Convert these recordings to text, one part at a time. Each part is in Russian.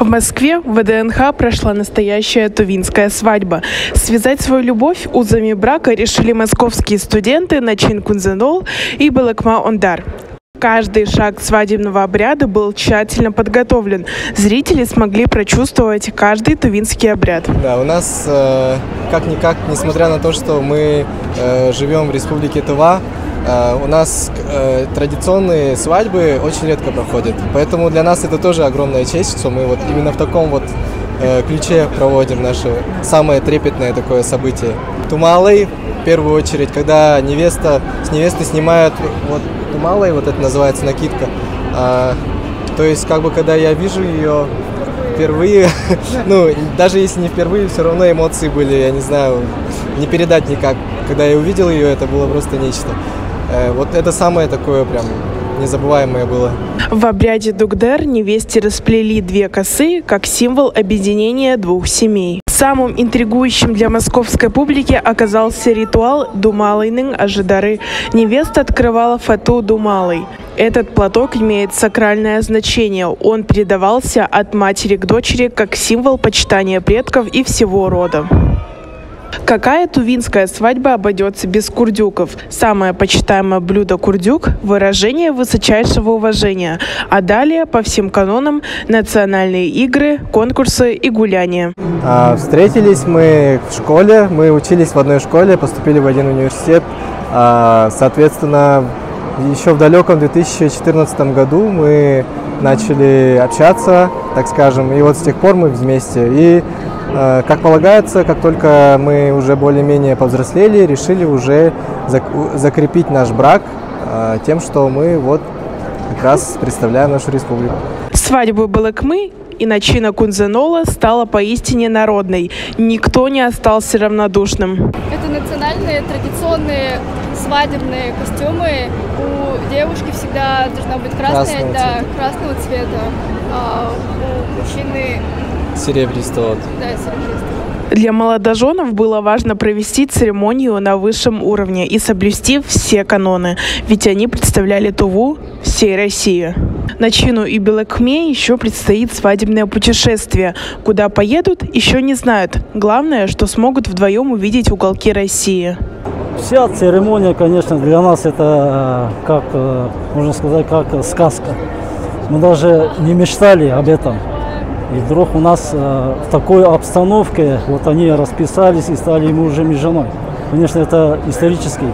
В Москве в ВДНХ прошла настоящая тувинская свадьба. Связать свою любовь узами брака решили московские студенты Начин Кунзенол и Балакма Ондар. Каждый шаг свадебного обряда был тщательно подготовлен. Зрители смогли прочувствовать каждый тувинский обряд. Да, у нас как-никак, несмотря на то, что мы живем в республике Тува, у нас традиционные свадьбы очень редко проходят. Поэтому для нас это тоже огромная честь, что мы вот именно в таком вот ключе проводим наше самое трепетное такое событие. Тумалай, в первую очередь, когда с невесты снимают вот тумалай, вот это называется накидка. То есть, как бы, когда я вижу ее впервые, ну, даже если не впервые, все равно эмоции были, я не знаю, не передать никак. Когда я увидел ее, это было просто нечто. Вот это самое такое прям незабываемое было. В обряде Дугдер невесте расплели две косы, как символ объединения двух семей. Самым интригующим для московской публики оказался ритуал Думалайның Ажидары. Невеста открывала фату Думалай. Этот платок имеет сакральное значение. Он передавался от матери к дочери как символ почитания предков и всего рода. Какая тувинская свадьба обойдется без курдюков? Самое почитаемое блюдо курдюк – выражение высочайшего уважения. А далее, по всем канонам, национальные игры, конкурсы и гуляния. Встретились мы в школе, мы учились в одной школе, поступили в один университет. Соответственно, еще в далеком 2014 году мы начали общаться, так скажем, и вот с тех пор мы вместе. И как полагается, как только мы уже более-менее повзрослели, решили уже закрепить наш брак тем, что мы вот как раз представляем нашу республику. Свадьба Балакмы и Начина Кунзенола стала поистине народной. Никто не остался равнодушным. Это национальные традиционные свадебные костюмы. У девушки всегда должна быть красного цвета, а у мужчины серебристого. Да, серебристого. Для молодоженов было важно провести церемонию на высшем уровне и соблюсти все каноны, ведь они представляли Туву всей России. Начину и Балакме еще предстоит свадебное путешествие. Куда поедут, еще не знают. Главное, что смогут вдвоем увидеть уголки России. Вся церемония, конечно, для нас это, как можно сказать, как сказка. Мы даже не мечтали об этом. И вдруг у нас в такой обстановке вот они расписались и стали мужем и женой. Конечно, это исторически.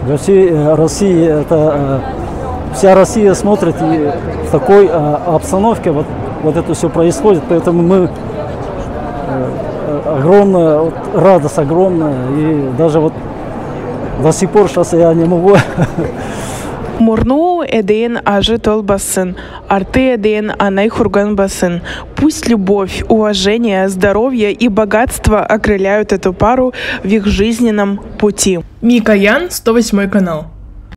Для всей России это вся Россия смотрит, и в такой обстановке вот это все происходит. Поэтому мы огромная радость огромная, и даже вот до сих пор сейчас я не могу. Мурну эден ажи толбасын, арты эден анай хурган басын. Пусть любовь, уважение, здоровье и богатство окрыляют эту пару в их жизненном пути. Мика Ян, 108 канал.